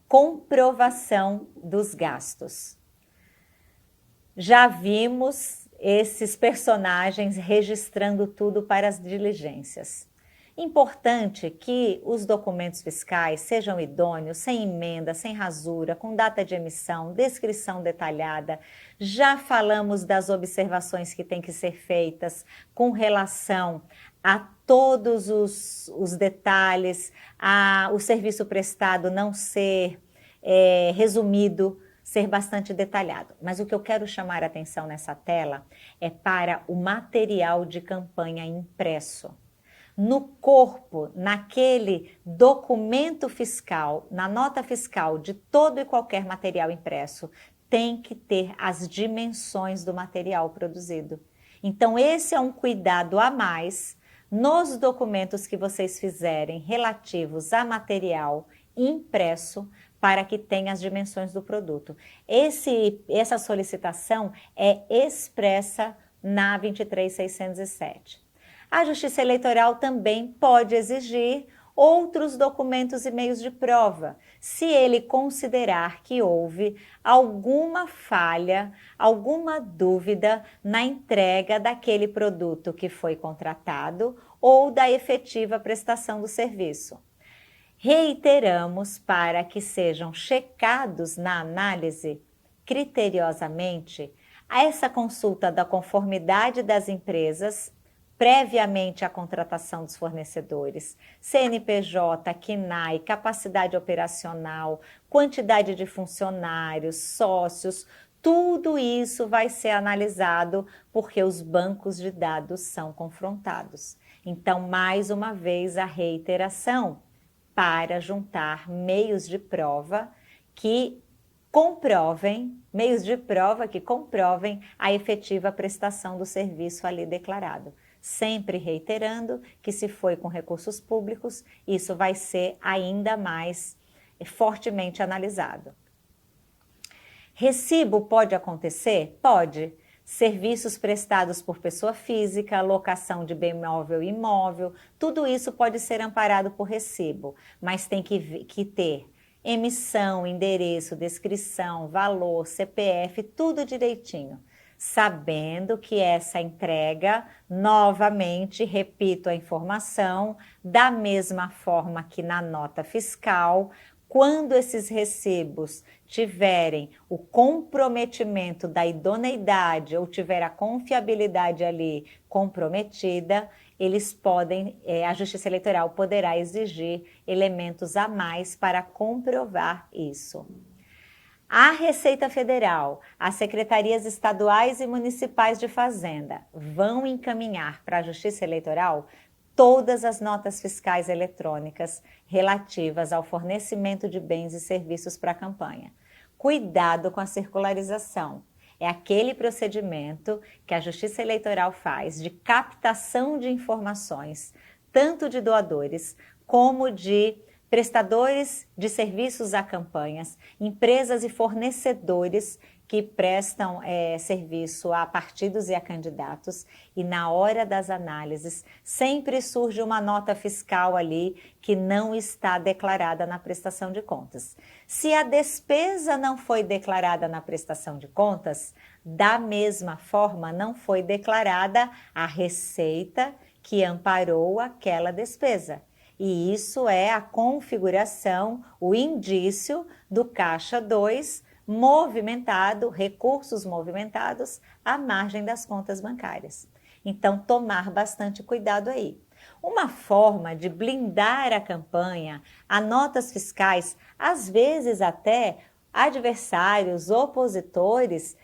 comprovação dos gastos. Já vimos esses personagens registrando tudo para as diligências. Importante que os documentos fiscais sejam idôneos, sem emenda, sem rasura, com data de emissão, descrição detalhada. Já falamos das observações que têm que ser feitas com relação a todos os detalhes, o serviço prestado não ser resumido, ser bastante detalhado. Mas o que eu quero chamar a atenção nessa tela é para o material de campanha impresso. No corpo, naquele documento fiscal, na nota fiscal de todo e qualquer material impresso, tem que ter as dimensões do material produzido. Então, esse é um cuidado a mais nos documentos que vocês fizerem relativos a material impresso, para que tenha as dimensões do produto. Essa solicitação é expressa na 23.607. A Justiça Eleitoral também pode exigir outros documentos e meios de prova, se ele considerar que houve alguma falha, alguma dúvida na entrega daquele produto que foi contratado ou da efetiva prestação do serviço. Reiteramos para que sejam checados na análise criteriosamente essa consulta da conformidade das empresas previamente à contratação dos fornecedores, CNPJ, CNAE, capacidade operacional, quantidade de funcionários, sócios, tudo isso vai ser analisado porque os bancos de dados são confrontados. Então, mais uma vez, a reiteração para juntar meios de prova que comprovem a efetiva prestação do serviço ali declarado. Sempre reiterando que se foi com recursos públicos, isso vai ser ainda mais fortemente analisado. Recibo pode acontecer? Pode. Serviços prestados por pessoa física, locação de bem móvel e imóvel, tudo isso pode ser amparado por recibo, mas tem que ter emissão, endereço, descrição, valor, CPF, tudo direitinho. Sabendo que essa entrega, novamente, repito a informação, da mesma forma que na nota fiscal, quando esses recibos tiverem o comprometimento da idoneidade ou tiver a confiabilidade ali comprometida, eles podem, a Justiça Eleitoral poderá exigir elementos a mais para comprovar isso. A Receita Federal, as secretarias estaduais e municipais de Fazenda vão encaminhar para a Justiça Eleitoral todas as notas fiscais eletrônicas relativas ao fornecimento de bens e serviços para a campanha. Cuidado com a circularização. É aquele procedimento que a Justiça Eleitoral faz de captação de informações, tanto de doadores como de prestadores de serviços a campanhas, empresas e fornecedores que prestam serviço a partidos e a candidatos, e na hora das análises sempre surge uma nota fiscal ali que não está declarada na prestação de contas. Se a despesa não foi declarada na prestação de contas, da mesma forma não foi declarada a receita que amparou aquela despesa. E isso é a configuração, o indício do Caixa 2 movimentado, recursos movimentados à margem das contas bancárias. Então, tomar bastante cuidado aí. Uma forma de blindar a campanha, a notas fiscais, às vezes até adversários, opositores,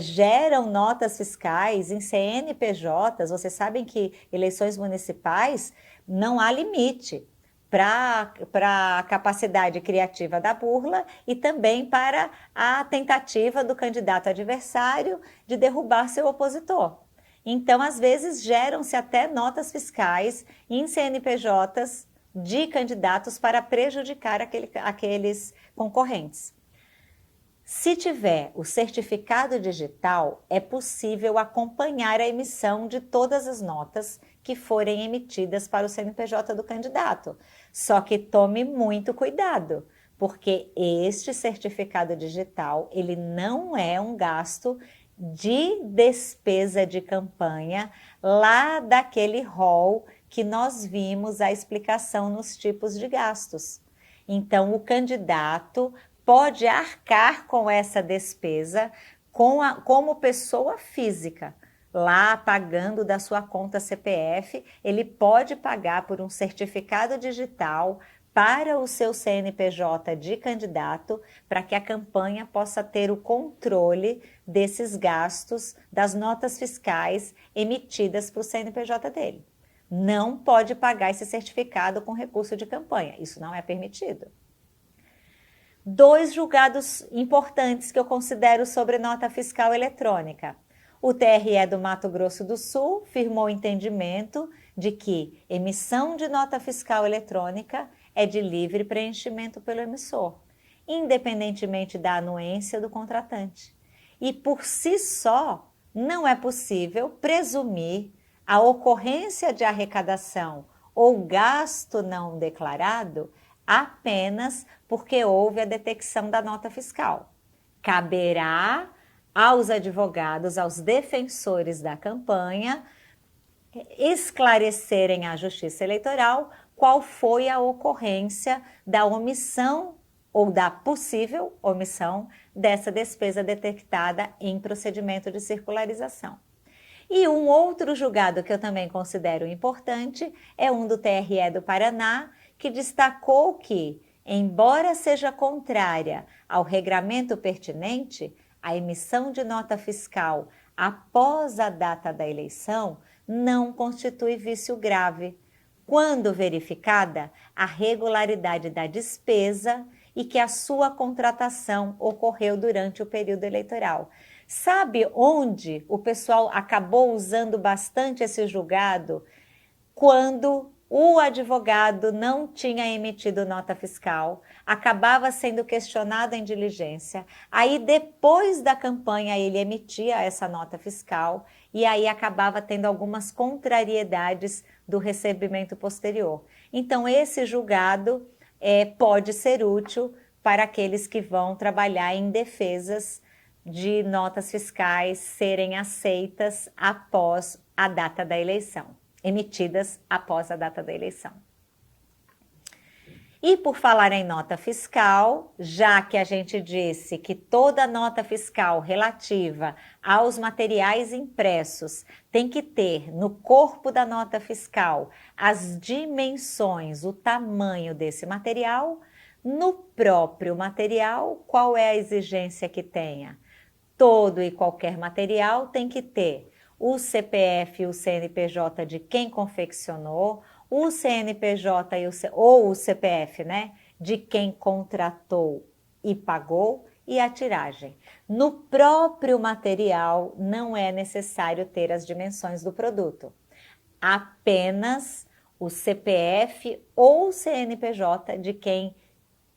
geram notas fiscais em CNPJs. Vocês sabem que eleições municipais não há limite para a capacidade criativa da burla e também para a tentativa do candidato adversário de derrubar seu opositor. Então, às vezes, geram-se até notas fiscais em CNPJs de candidatos para prejudicar aqueles concorrentes. Se tiver o certificado digital, é possível acompanhar a emissão de todas as notas que forem emitidas para o CNPJ do candidato. Só que tome muito cuidado, porque este certificado digital, ele não é um gasto de despesa de campanha lá daquele rol que nós vimos a explicação nos tipos de gastos. Então, o candidato pode arcar com essa despesa como pessoa física, lá pagando da sua conta CPF, ele pode pagar por um certificado digital para o seu CNPJ de candidato, para que a campanha possa ter o controle desses gastos, das notas fiscais emitidas para o CNPJ dele. Não pode pagar esse certificado com recurso de campanha, isso não é permitido. 2 julgados importantes que eu considero sobre nota fiscal eletrônica. O TRE do Mato Grosso do Sul firmou entendimento de que emissão de nota fiscal eletrônica é de livre preenchimento pelo emissor, independentemente da anuência do contratante. E por si só, não é possível presumir a ocorrência de arrecadação ou gasto não declarado apenas porque houve a detecção da nota fiscal. Caberá aos advogados, aos defensores da campanha, esclarecerem à Justiça Eleitoral qual foi a ocorrência da omissão ou da possível omissão dessa despesa detectada em procedimento de circularização. E um outro julgado que eu também considero importante é um do TRE do Paraná, que destacou que, embora seja contrária ao regramento pertinente, a emissão de nota fiscal após a data da eleição não constitui vício grave, quando verificada a regularidade da despesa e que a sua contratação ocorreu durante o período eleitoral. Sabe onde o pessoal acabou usando bastante esse julgado? Quando o advogado não tinha emitido nota fiscal, acabava sendo questionado em diligência, aí depois da campanha ele emitia essa nota fiscal e aí acabava tendo algumas contrariedades do recebimento posterior. Então esse julgado pode ser útil para aqueles que vão trabalhar em defesas de notas fiscais serem aceitas após a data da eleição, emitidas após a data da eleição. E por falar em nota fiscal, já que a gente disse que toda nota fiscal relativa aos materiais impressos tem que ter no corpo da nota fiscal as dimensões, o tamanho desse material, no próprio material, qual é a exigência que tenha? Todo e qualquer material tem que ter o CPF e o CNPJ de quem confeccionou, o CNPJ ou o CPF, né, de quem contratou e pagou, e a tiragem. No próprio material não é necessário ter as dimensões do produto. Apenas o CPF ou CNPJ de quem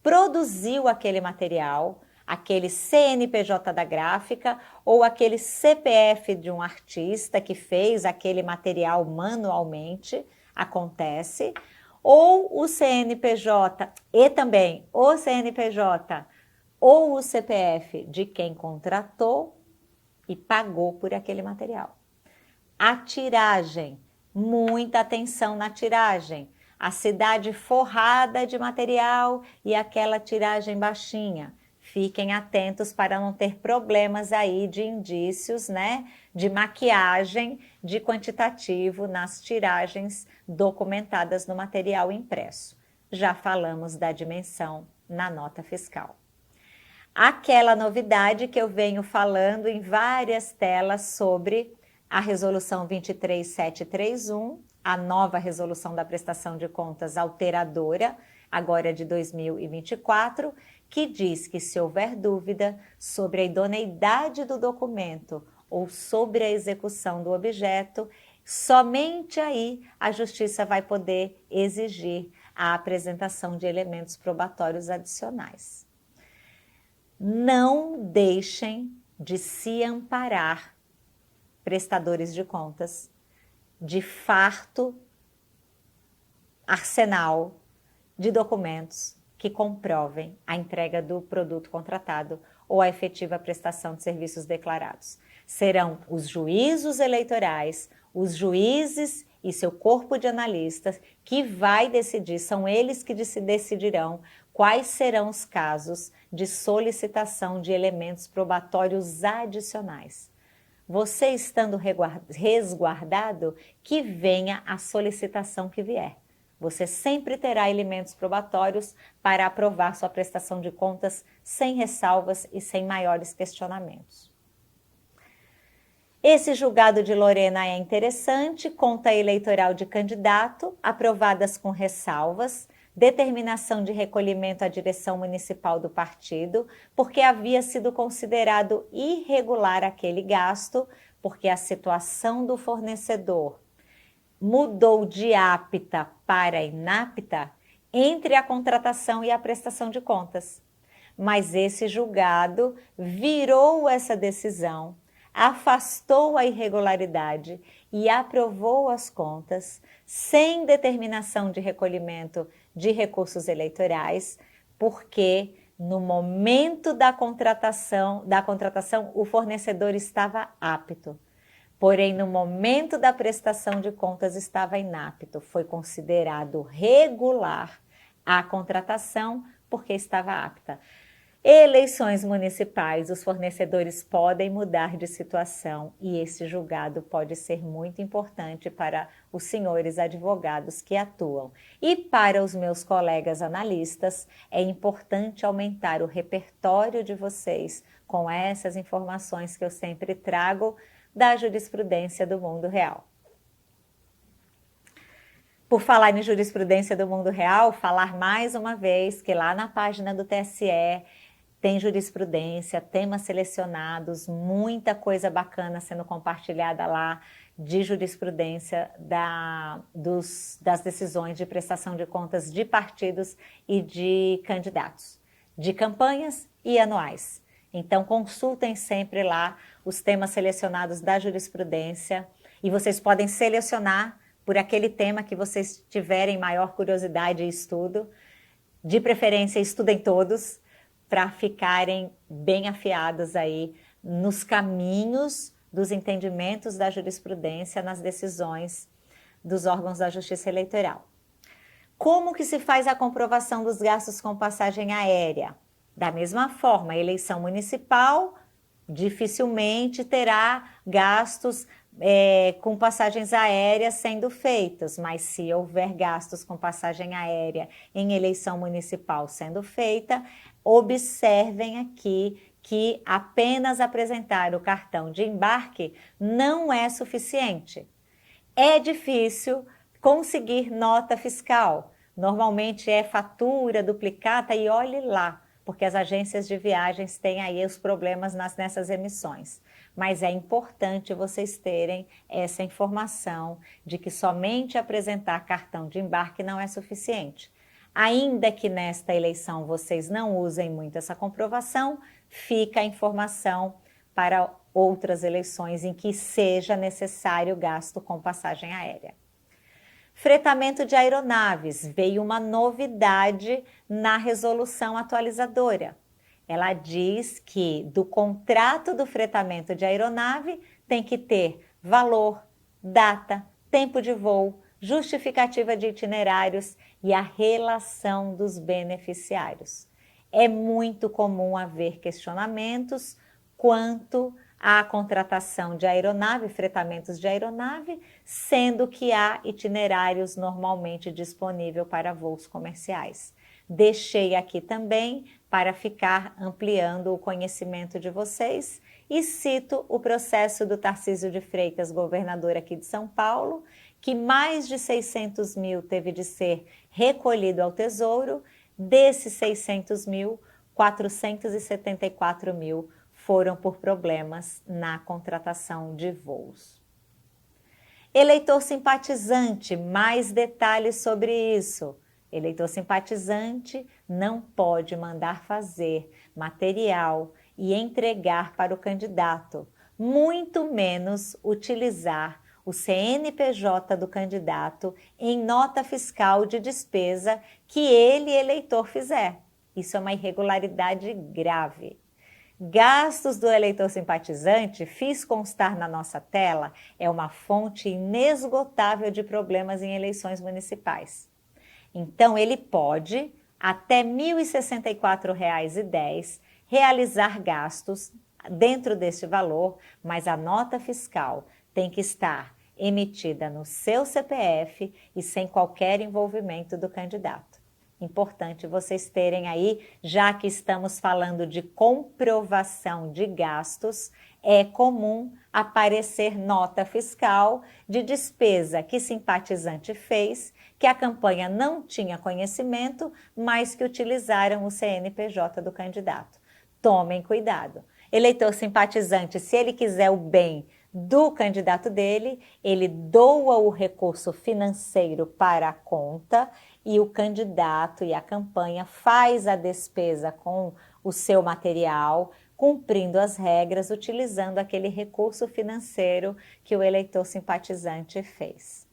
produziu aquele material, aquele CNPJ da gráfica ou aquele CPF de um artista que fez aquele material manualmente, acontece, ou o CNPJ e também o CNPJ ou o CPF de quem contratou e pagou por aquele material. A tiragem, muita atenção na tiragem. A cidade forrada de material e aquela tiragem baixinha. Fiquem atentos para não ter problemas aí de indícios, né, de maquiagem de quantitativo nas tiragens documentadas no material impresso. Já falamos da dimensão na nota fiscal. Aquela novidade que eu venho falando em várias telas sobre a resolução 23731, a nova resolução da prestação de contas alteradora, agora de 2024, que diz que se houver dúvida sobre a idoneidade do documento ou sobre a execução do objeto, somente aí a Justiça vai poder exigir a apresentação de elementos probatórios adicionais. Não deixem de se amparar, prestadores de contas, de farto arsenal de documentos que comprovem a entrega do produto contratado ou a efetiva prestação de serviços declarados. Serão os juízos eleitorais, os juízes e seu corpo de analistas que vai decidir, são eles que decidirão quais serão os casos de solicitação de elementos probatórios adicionais. Você estando resguardado, que venha a solicitação que vier. Você sempre terá elementos probatórios para aprovar sua prestação de contas sem ressalvas e sem maiores questionamentos. Esse julgado de Lorena é interessante, conta eleitoral de candidato, aprovadas com ressalvas, determinação de recolhimento à direção municipal do partido, porque havia sido considerado irregular aquele gasto, porque a situação do fornecedor mudou de apta para inapta entre a contratação e a prestação de contas. Mas esse julgado virou essa decisão, afastou a irregularidade e aprovou as contas sem determinação de recolhimento de recursos eleitorais, porque no momento da contratação o fornecedor estava apto. Porém, no momento da prestação de contas estava inapto. Foi considerado regular a contratação porque estava apta. Eleições municipais, os fornecedores podem mudar de situação e esse julgado pode ser muito importante para os senhores advogados que atuam. E para os meus colegas analistas, é importante aumentar o repertório de vocês com essas informações que eu sempre trago da jurisprudência do mundo real. Por falar em jurisprudência do mundo real, falar mais uma vez que lá na página do TSE tem jurisprudência, temas selecionados, muita coisa bacana sendo compartilhada lá de jurisprudência das decisões de prestação de contas de partidos e de candidatos, de campanhas e anuais. Então consultem sempre lá os temas selecionados da jurisprudência e vocês podem selecionar por aquele tema que vocês tiverem maior curiosidade e estudo. De preferência, estudem todos, para ficarem bem afiados aí nos caminhos dos entendimentos da jurisprudência nas decisões dos órgãos da Justiça Eleitoral. Como que se faz a comprovação dos gastos com passagem aérea? Da mesma forma, a eleição municipal dificilmente terá gastos com passagens aéreas sendo feitas, mas se houver gastos com passagem aérea em eleição municipal sendo feita, observem aqui que apenas apresentar o cartão de embarque não é suficiente. É difícil conseguir nota fiscal. Normalmente é fatura, duplicata e olhe lá, porque as agências de viagens têm aí os problemas nessas emissões. Mas é importante vocês terem essa informação de que somente apresentar cartão de embarque não é suficiente. Ainda que nesta eleição vocês não usem muito essa comprovação, fica a informação para outras eleições em que seja necessário gasto com passagem aérea. Fretamento de aeronaves, veio uma novidade na resolução atualizadora. Ela diz que do contrato do fretamento de aeronave tem que ter valor, data, tempo de voo, justificativa de itinerários e a relação dos beneficiários. É muito comum haver questionamentos quanto à contratação de aeronave, fretamentos de aeronave, sendo que há itinerários normalmente disponíveis para voos comerciais. Deixei aqui também para ficar ampliando o conhecimento de vocês e cito o processo do Tarcísio de Freitas, governador aqui de São Paulo, que mais de 600 mil teve de ser recolhido ao Tesouro. Desses 600 mil, 474 mil foram por problemas na contratação de voos. Eleitor simpatizante, mais detalhes sobre isso. Eleitor simpatizante não pode mandar fazer material e entregar para o candidato, muito menos utilizar o CNPJ do candidato em nota fiscal de despesa que ele, eleitor, fizer. Isso é uma irregularidade grave. Gastos do eleitor simpatizante, fiz constar na nossa tela, é uma fonte inesgotável de problemas em eleições municipais. Então, ele pode, até R$ 1.064,10, realizar gastos dentro deste valor, mas a nota fiscal tem que estar emitida no seu CPF e sem qualquer envolvimento do candidato. Importante vocês terem aí, já que estamos falando de comprovação de gastos, é comum aparecer nota fiscal de despesa que simpatizante fez, que a campanha não tinha conhecimento, mas que utilizaram o CNPJ do candidato. Tomem cuidado. Eleitor simpatizante, se ele quiser o bem do candidato dele, ele doa o recurso financeiro para a conta e o candidato e a campanha faz a despesa com o seu material, cumprindo as regras, utilizando aquele recurso financeiro que o eleitor simpatizante fez.